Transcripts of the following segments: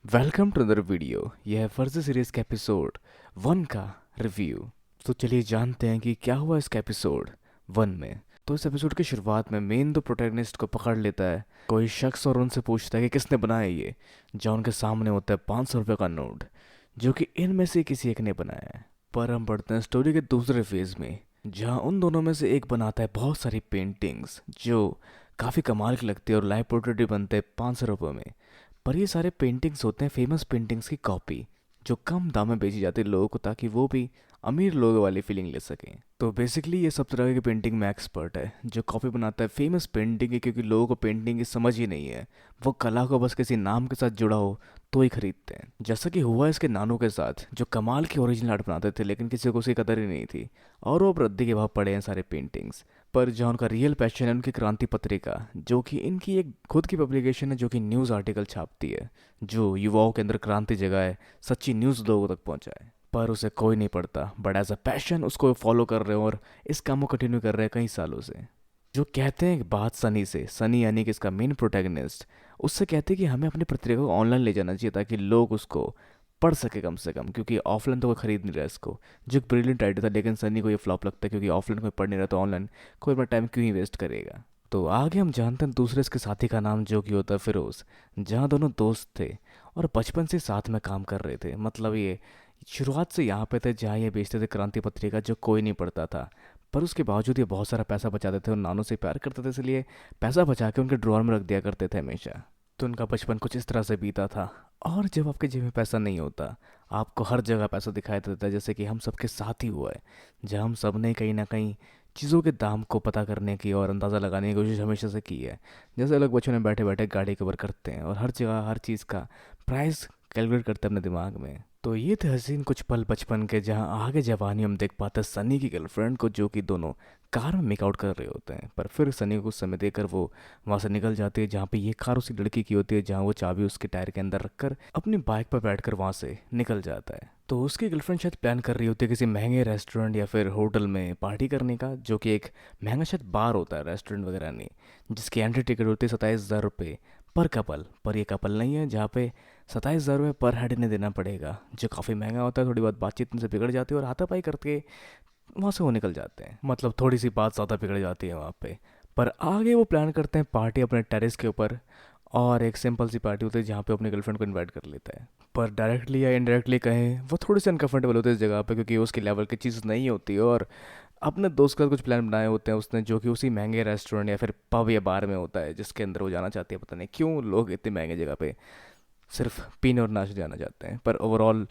Welcome to other video. यह है फर्जी सीरीज के एपिसोड 1 का रिव्यू। तो चलिए जानते हैं कि क्या हुआ इसके एपिसोड 1 में। तो इस एपिसोड की शुरुआत में मेन दो प्रोटैगनिस्ट को पकड़ लेता है कोई शख्स और उनसे पूछता है कि किसने बनाया ये। जहाँ उनके सामने होता है 500 रुपये का नोट जो कि इनमें से किसी एक ने बनाया है। पर हम बढ़ते हैं स्टोरी के दूसरे फेज में, जहाँ उन दोनों में से एक बनाता है बहुत सारी पेंटिंग्स जो काफ़ी कमाल की लगती है और लाइव पोर्ट्रेट भी बनते हैं 500 रुपये में। पर ये सारे पेंटिंग्स होते हैं फेमस पेंटिंग्स की कॉपी जो कम दाम में बेची जाती है लोगों को, ताकि वो भी अमीर लोगों वाली फीलिंग ले सकें। तो बेसिकली ये सब तरह की पेंटिंग में एक्सपर्ट है जो कॉपी बनाता है फेमस पेंटिंग की, क्योंकि लोगों को पेंटिंग की समझ ही नहीं है। वो कला को बस किसी नाम के साथ जुड़ा हो तो ही खरीदते हैं, जैसा कि हुआ इसके नानू के साथ जो कमाल की ओरिजिनल आर्ट बनाते थे लेकिन किसी को उसकी कदर ही नहीं थी और वो अब रद्दी के भाव पड़े हैं सारे पेंटिंग्स। पर जहाँ उनका रियल पैशन है उनकी क्रांति पत्रिका, जो कि इनकी एक खुद की पब्लिकेशन है जो कि न्यूज़ आर्टिकल छापती है, जो युवाओं के अंदर क्रांति जगाए, सच्ची न्यूज़ लोगों तक पहुंचाए। पर उसे कोई नहीं पढ़ता, बट एज अ पैशन उसको फॉलो कर रहे हो और इस काम को कंटिन्यू कर रहे हैं कई सालों से। जो कहते हैं एक बात सनी से, सनी यानी कि इसका मेन प्रोटैगनिस्ट, उससे कहते हैं कि हमें अपनी पत्रिका को ऑनलाइन ले जाना चाहिए ताकि लोग उसको पढ़ सके कम से कम, क्योंकि ऑफलाइन तो कोई खरीद नहीं रहा इसको। जो एक ब्रिलियंट आइडिया था, लेकिन सनी को ये फ्लॉप लगता है क्योंकि ऑफलाइन कोई पढ़ नहीं रहा तो ऑनलाइन कोई अपना टाइम क्यों ही वेस्ट करेगा। तो आगे हम जानते हैं दूसरे इसके साथी का नाम जो कि होता है फिरोज़, जहाँ दोनों दोस्त थे और बचपन से साथ में काम कर रहे थे। मतलब ये शुरुआत से यहाँ पे थे जहाँ ये बेचते थे क्रांति पत्रिका जो कोई नहीं पढ़ता था। पर उसके बावजूद ये बहुत सारा पैसा बचाते थे और नानू से प्यार करते थे, इसलिए पैसा बचा के उनके ड्रॉअर में रख दिया करते थे हमेशा। तो उनका बचपन कुछ इस तरह से बीता था। और जब आपके जेब में पैसा नहीं होता, आपको हर जगह पैसा दिखाई देता है, जैसे कि हम सबके साथ ही हुआ है, जहाँ हम सब ने कहीं ना कहीं चीज़ों के दाम को पता करने की और अंदाज़ा लगाने की कोशिश हमेशा से की है। जैसे लोग बच्चों में बैठे बैठे गाड़ी कवर करते हैं और हर जगह हर चीज़ का प्राइस कैलकुलेट करते हैं अपने दिमाग में। तो ये थे हसीन कुछ पल बचपन के, जहाँ आगे जवानी हम देख पाते हैं सनी की गर्लफ्रेंड को जो कि दोनों कार में मेकआउट कर रहे होते हैं। पर फिर सनी को कुछ समय देकर वो वहाँ से निकल जाती है, जहाँ पे ये कार उसी लड़की की होती है, जहाँ वो चाबी उसके टायर के अंदर रखकर अपनी बाइक पर बैठकर वहाँ से निकल जाता है। तो उसकी गर्लफ्रेंड शायद प्लान कर रही होती है किसी महंगे रेस्टोरेंट या फिर होटल में पार्टी करने का, जो कि एक महंगा शायद बार होता है, रेस्टोरेंट वगैरह नहीं, जिसकी एंट्री टिकट होती है 27,000 रुपये पर कपल। पर ये कपल नहीं है, जहाँ पे 27,000 रुपये पर हेड इन्हें देना पड़ेगा, जो काफ़ी महंगा होता है। थोड़ी बहुत बातचीत इनसे बिगड़ जाती है और हाथापाई करके वहाँ से वो निकल जाते हैं। मतलब थोड़ी सी बात ज़्यादा बिगड़ जाती है वहाँ पे। पर आगे वो प्लान करते हैं पार्टी अपने टेरेस के ऊपर, और एक सिंपल सी पार्टी होती है जहाँ पे अपनी गर्लफ्रेंड को इनवाइट कर लेता है। पर डायरेक्टली या इनडायरेक्टली कहें, वो थोड़ी सी अनकंफर्टेबल होते हैं इस जगह पे, क्योंकि उसकी लेवल की चीज़ नहीं होती है और अपने दोस्त का कुछ प्लान बनाए होते हैं उसने, जो कि उसी महंगे रेस्टोरेंट या फिर पब या बार में होता है जिसके अंदर वो जाना चाहती है। पता नहीं क्यों लोग इतनी महंगी जगह पे सिर्फ पीने और नाचने जाना चाहते हैं। पर ओवरऑल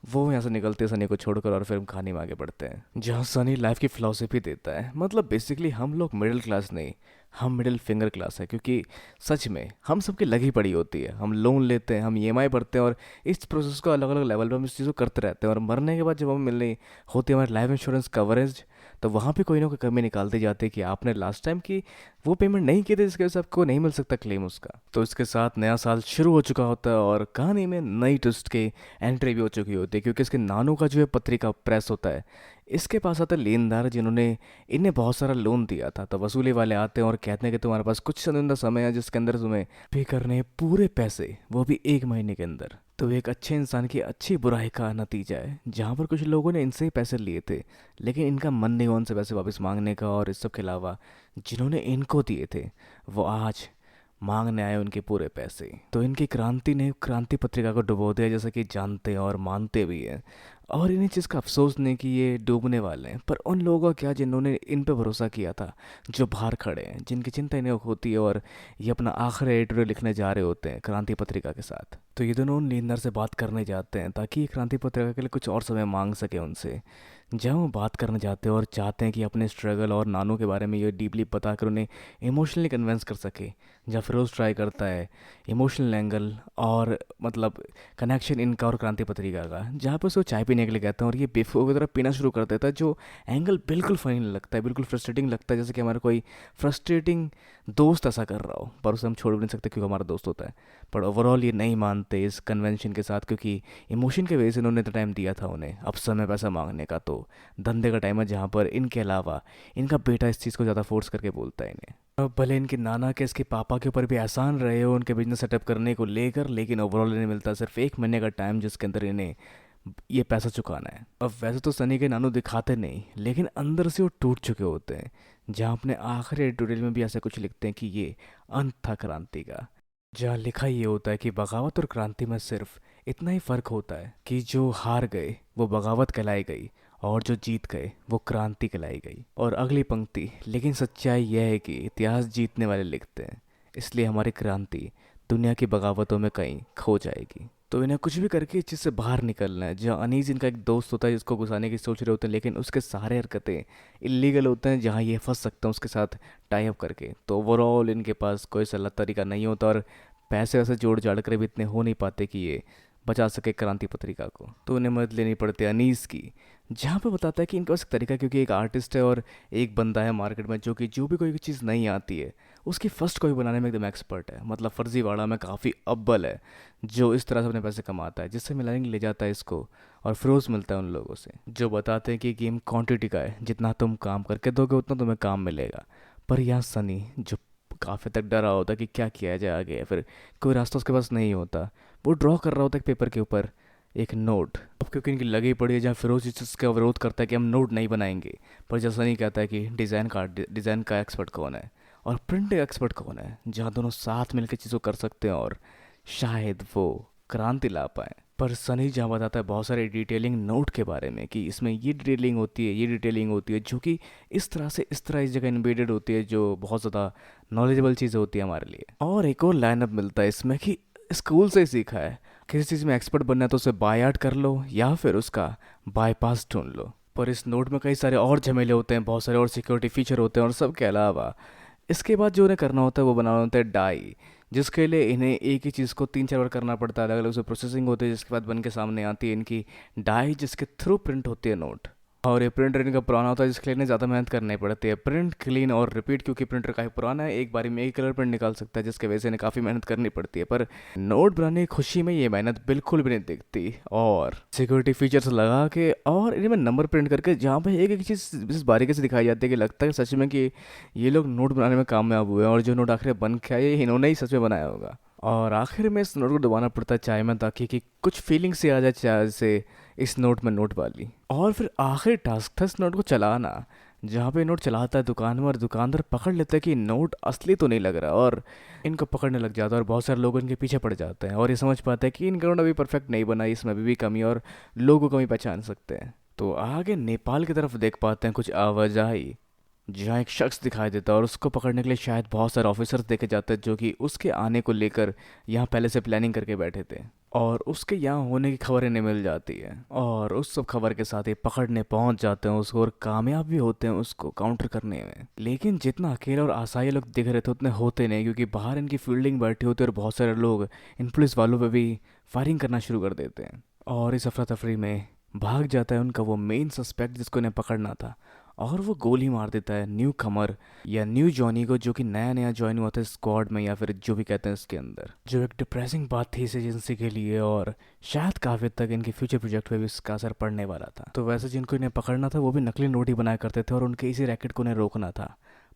वो यहाँ से निकलते हैं सनी को छोड़कर और फिर हम कहानी में आगे बढ़ते हैं, जहाँ सनी लाइफ की फिलॉसफी देता है। मतलब बेसिकली हम लोग मिडिल क्लास नहीं, हम मिडिल फिंगर क्लास है, क्योंकि सच में हम सबकी लगी पड़ी होती है। हम लोन लेते हैं, हम ईएमआई भरते हैं और इस प्रोसेस को अलग अलग लेवल पे हम इस चीज़ को करते रहते हैं। और मरने के बाद जब हमें मिलनी होती है हमारी लाइफ इंश्योरेंस कवरेज, तो वहाँ पे कोई ना कोई कमी निकालती जाती है कि आपने लास्ट टाइम की वो पेमेंट नहीं की थी, जिसकी वजह से आपको नहीं मिल सकता क्लेम उसका। तो इसके साथ नया साल शुरू हो चुका होता है और कहानी में नई ट्विस्ट की एंट्री भी हो चुकी होती है, क्योंकि इसके नानू का जो है पत्रिका प्रेस होता है, इसके पास आता है लेनदार जिन्होंने इन्हें बहुत सारा लोन दिया था। तो वसूली वाले आते हैं और कहते हैं कि तुम्हारे पास कुछ चंदा समय है जिसके अंदर तुम्हें पे करने हैं पूरे पैसे, वो भी 1 महीने के अंदर। तो एक अच्छे इंसान की अच्छी बुराई का नतीजा है, जहाँ पर कुछ लोगों ने इनसे ही पैसे लिए थे लेकिन इनका मन नहीं हुआ उनसे पैसे वापस मांगने का, और इस सब के अलावा जिन्होंने इनको दिए थे वो आज मांगने आए उनके पूरे पैसे। तो इनकी क्रांति ने क्रांति पत्रिका को डुबो दिया, जैसा कि जानते हैं और मानते भी हैं। और इन्हें चीज़ का अफसोस नहीं कि ये डूबने वाले हैं, पर उन लोगों का क्या जिन्होंने इन पे भरोसा किया था, जो बाहर खड़े हैं, जिनकी चिंता इन्हें होती है और ये अपना आखिरी एडिटोरियल लिखने जा रहे होते हैं क्रांति पत्रिका के साथ। तो ये दोनों उन लीडर से बात करने जाते हैं ताकि ये क्रांति पत्रिका के लिए कुछ और समय मांग सके उनसे। जहाँ वो बात करने जाते हैं और चाहते हैं कि अपने स्ट्रगल और नानू के बारे में ये डीपली बता कर उन्हें इमोशनली कन्विंस कर सके, जहाँ फिरोज ट्राई करता है इमोशनल एंगल और मतलब कनेक्शन इनका और क्रांति पत्रिका का, जहाँ पर उसे वो चाय पीने पीने के लिए कहते हैं और ये बेवकूफ़ की तरह पीना शुरू कर देता है, जो एंगल बिल्कुल फ़नी नहीं लगता है, बिल्कुल फ्रस्ट्रेटिंग लगता है, जैसे कि हमारा कोई फ्रस्ट्रेटिंग दोस्त ऐसा कर रहा हो, पर उसे हम छोड़ भी नहीं सकते क्योंकि हमारा दोस्त होता है। पर ओवरऑल ये नहीं मानते इस कन्वेंशन के साथ, क्योंकि इमोशन की वजह से इन्होंने इतना टाइम दिया था उन्हें, अब समय पैसा मांगने का तो धंधे का टाइम है, जहाँ पर इनके अलावा इनका बेटा इस चीज़ को ज़्यादा फोर्स करके बोलता है इन्हें। अब भले इनके नाना के इसके पापा के ऊपर भी एहसान रहे हो उनके बिजनेस सेटअप करने को लेकर, लेकिन ओवरऑल इन्हें मिलता है सिर्फ 1 महीने का टाइम, जिसके अंदर इन्हें ये पैसा चुकाना है। अब वैसे तो सनी के नानू दिखाते नहीं, लेकिन अंदर से वो टूट चुके होते हैं, जहाँ अपने आखिरी एडिटोरियल में भी ऐसा कुछ लिखते हैं कि ये अंत था क्रांति का, जहाँ लिखा ये होता है कि बगावत और क्रांति में सिर्फ इतना ही फर्क होता है कि जो हार गए वो बगावत कहलाई गई और जो जीत गए वो क्रांति कहलाई गई। और अगली पंक्ति, लेकिन सच्चाई यह है कि इतिहास जीतने वाले लिखते हैं, इसलिए हमारी क्रांति दुनिया की बगावतों में कहीं खो जाएगी। तो इन्हें कुछ भी करके इस चीज़ से बाहर निकलना है। जहाँ अनीस इनका एक दोस्त होता है जिसको घुसाने की सोच रहे होते हैं, लेकिन उसके सारे हरकतें इलीगल होते हैं, जहाँ ये फंस सकते हैं उसके साथ टाई अप करके। तो ओवरऑल इनके पास कोई सलाह तरीका नहीं होता और पैसे वैसे जोड़ जाड़ कर भी इतने हो नहीं पाते कि ये बचा सके क्रांति पत्रिका को। तो उन्हें मदद लेनी पड़ती है अनीस की, जहाँ पे बताता है कि इनके पास एक तरीका, क्योंकि एक आर्टिस्ट है और एक बंदा है मार्केट में जो कि जो भी कोई चीज़ नहीं आती है उसकी फर्स्ट कॉपी बनाने में एकदम एक्सपर्ट है, मतलब फर्जीवाड़ा में काफ़ी अव्वल है, जो इस तरह से अपने पैसे कमाता है, जिससे मिलाने ले जाता है इसको और फिरोज मिलता है उन लोगों से जो बताते हैं कि गेम क्वांटिटी का है, जितना तुम काम करके दोगे उतना तुम्हें काम मिलेगा। पर यहाँ सनी जो काफ़ी तक डरा होता है कि क्या किया जाए आगे, फिर कोई रास्ता उसके पास नहीं होता, वो ड्रॉ कर रहा होता है एक पेपर के ऊपर एक नोट। अब क्योंकि इनकी लगी पड़ी है, जहाँ फिरोज इसका विरोध करता है कि हम नोट नहीं बनाएंगे, पर जैसा नहीं कहता है कि डिज़ाइन का एक्सपर्ट कौन है और प्रिंट एक्सपर्ट कौन है, जहाँ दोनों साथ मिलकर चीज़ों कर सकते हैं और शायद वो क्रांति ला पाए। पर सनी जहाँ बताता है बहुत सारे डिटेलिंग नोट के बारे में कि इसमें ये डिटेलिंग होती है, ये डिटेलिंग होती है, जो कि इस तरह से इस तरह इस जगह इन्वेडेड होती है, जो बहुत ज़्यादा नॉलेजेबल चीज़ होती है हमारे लिए। और एक और लाइनअप मिलता है इसमें कि स्कूल से ही सीखा है, किसी चीज़ में एक्सपर्ट बनना है तो उसे बाय आर्ट कर लो या फिर उसका बाईपास ढूंढ लो। पर इस नोट में कई सारे और झमेले होते हैं, बहुत सारे और सिक्योरिटी फीचर होते हैं और सब के अलावा इसके बाद जो उन्हें करना होता है वो बनाना होता है डाई, जिसके लिए इन्हें एक ही चीज़ को 3-4 बार करना पड़ता है, अलग अलग उसमें प्रोसेसिंग होती है, जिसके बाद बन के सामने आती है इनकी डाई, जिसके थ्रू प्रिंट होती है नोट। और ये प्रिंटर इनका पुराना होता है, जिसके लिए इन्हें ज़्यादा मेहनत करनी पड़ती है, प्रिंट क्लीन और रिपीट, क्योंकि प्रिंटर काफ़ी पुराना है, एक बारी में एक कलर प्रिंट निकाल सकता है, जिसकी वजह से इन्हें काफ़ी मेहनत करनी पड़ती है। पर नोट बनाने की खुशी में ये मेहनत बिल्कुल भी नहीं दिखती, और सिक्योरिटी फीचर्स लगा के और इनमें नंबर प्रिंट करके, जहाँ पे एक एक चीज़ इस बारीकी से दिखाई जाती है कि लगता है सच में कि ये लोग नोट बनाने में कामयाब हुए हैं, और जो नोट आखिर बन के आए ये इन्होंने ही सच में बनाया होगा। और आखिर में इस नोट को दबाना पड़ता है चाय में, ताकि कि कुछ फीलिंग से आ जाए चाय से इस नोट में नोट वाली। और फिर आखिरी टास्क था इस नोट को चलाना, जहाँ पे नोट चलाता है दुकान में और दुकानदार पकड़ लेता है कि नोट असली तो नहीं लग रहा, और इनको पकड़ने लग जाता है और बहुत सारे लोग इनके पीछे पड़ जाते हैं, और ये समझ पाते हैं कि इनका नोट अभी परफेक्ट नहीं बना, इसमें अभी भी कमी और लोगों को कमी पहचान सकते हैं। तो आगे नेपाल की तरफ देख पाते हैं कुछ आवाजाही, जहाँ एक शख्स दिखाई देता है और उसको पकड़ने के लिए शायद बहुत सारे ऑफिसर्स देखे जाते हैं, जो कि उसके आने को लेकर यहाँ पहले से प्लानिंग करके बैठे थे, और उसके यहाँ होने की खबर इन्हें मिल जाती है, और उस सब खबर के साथ ही पकड़ने पहुंच जाते हैं उसको और कामयाब भी होते हैं उसको काउंटर करने में। लेकिन जितना अकेला और असहाय लोग दिख रहे थे उतने होते नहीं, क्योंकि बाहर इनकी फील्डिंग बैठी होती है और बहुत सारे लोग इन पुलिस वालों पर भी फायरिंग करना शुरू कर देते हैं, और इस अफरा तफरी में भाग जाता है उनका वो मेन सस्पेक्ट जिसको इन्हें पकड़ना था, और वो गोली मार देता है न्यू कमर या न्यू जॉनी को, जो कि नया नया ज्वाइन हुआ था स्क्वाड में, या फिर जो भी कहते हैं इसके अंदर, जो एक डिप्रेसिंग बात थी इस एजेंसी के लिए, और शायद काफ़ी तक इनके फ्यूचर प्रोजेक्ट पे भी इसका असर पड़ने वाला था। तो वैसे जिनको इन्हें पकड़ना था वो भी नकली नोट ही बनाया करते थे और उनके इसी रैकेट को उन्हें रोकना था।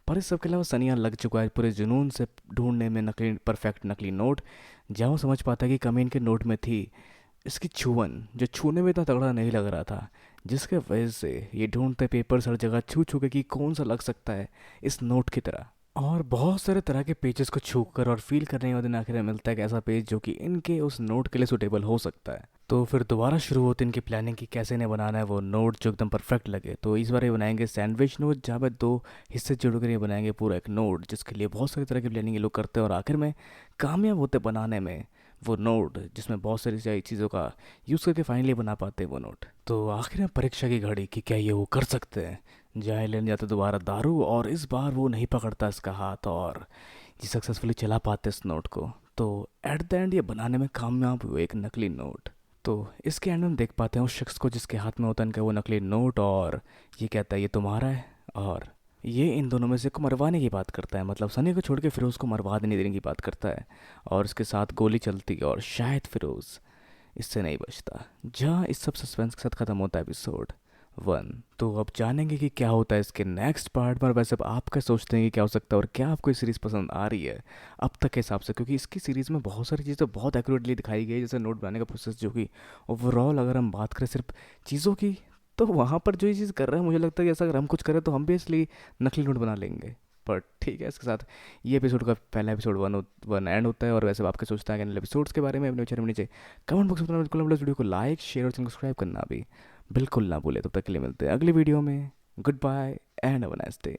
पर इस सब के अलावा सनिया लग चुका है पूरे जुनून से ढूंढने में नकली परफेक्ट नकली नोट, जहाँ वो समझ पाता है कि कमी इनके नोट में थी इसकी छुअन, जो छूने में इतना तगड़ा नहीं लग रहा था, जिसके वजह से ये ढूंढते पेपर्स हर जगह छू छू के कि कौन सा लग सकता है इस नोट की तरह, और बहुत सारे तरह के पेजेस को छू कर और फील करने के बाद इन्हें आखिर में मिलता है एक ऐसा पेज जो कि इनके उस नोट के लिए सूटेबल हो सकता है। तो फिर दोबारा शुरू होती है इनकी प्लानिंग कि कैसे इन्हें बनाना है वो नोट जो एकदम परफेक्ट लगे। तो इस बार ये बनाएंगे सैंडविच नोट, जहाँ पर 2 हिस्से जोड़कर ये बनाएंगे पूरा एक नोट, जिसके लिए बहुत सारी तरह की प्लानिंग ये लोग करते हैं और आखिर में कामयाब होते बनाने में वो नोट, जिसमें बहुत सारी चीज़ों का यूज़ करके फाइनली बना पाते हैं वो नोट। तो आखिर में परीक्षा की घड़ी कि क्या ये वो कर सकते हैं, जहाँ लेने जाते दोबारा दारू, और इस बार वो नहीं पकड़ता इसका हाथ और ये सक्सेसफुली चला पाते इस नोट को। तो एट द एंड ये बनाने में कामयाब हुए एक नकली नोट। तो इसके एंड में हम देख पाते हैं उस शख्स को जिसके हाथ में होता है इनका वो नकली नोट, और ये कहता है ये तुम्हारा है, और ये इन दोनों में से को मरवाने की बात करता है, मतलब सनी को छोड़ के फिरोज़ को मरवा देने की बात करता है। और उसके साथ गोली चलती है और शायद फिरोज़ इससे नहीं बचता। जहाँ इस सब सस्पेंस के साथ ख़त्म होता है एपिसोड 1। तो अब जानेंगे कि क्या होता है इसके नेक्स्ट पार्ट में। वैसे अब आप क्या सोचते हैं कि क्या हो सकता है, और क्या आपको ये सीरीज़ पसंद आ रही है अब तक के हिसाब से, क्योंकि इसकी सीरीज़ में बहुत सारी चीज़ें बहुत एक्यूरेटली दिखाई गई है, जैसे नोट बनाने का प्रोसेस, जो कि ओवरऑल अगर हम बात करें सिर्फ चीज़ों की, तो वहाँ पर जो ये चीज़ कर रहे हैं मुझे लगता है कि ऐसा अगर हम कुछ करें तो हम भी इसलिए नकली नोट बना लेंगे। पर ठीक है, इसके साथ ये एपिसोड का पहला एपिसोड 1 एंड होता है। और वैसे आप क्या सोचते हैं एपिसोड्स के बारे में अपने विचार में नीचे कमेंट बॉक्स में बताना बिल्कुल। हम वीडियो को लाइक शेयर और सब्सक्राइब करना भी बिल्कुल ना भूले। तब तक के लिए मिलते हैं अगली वीडियो में। Goodbye and have a nice day.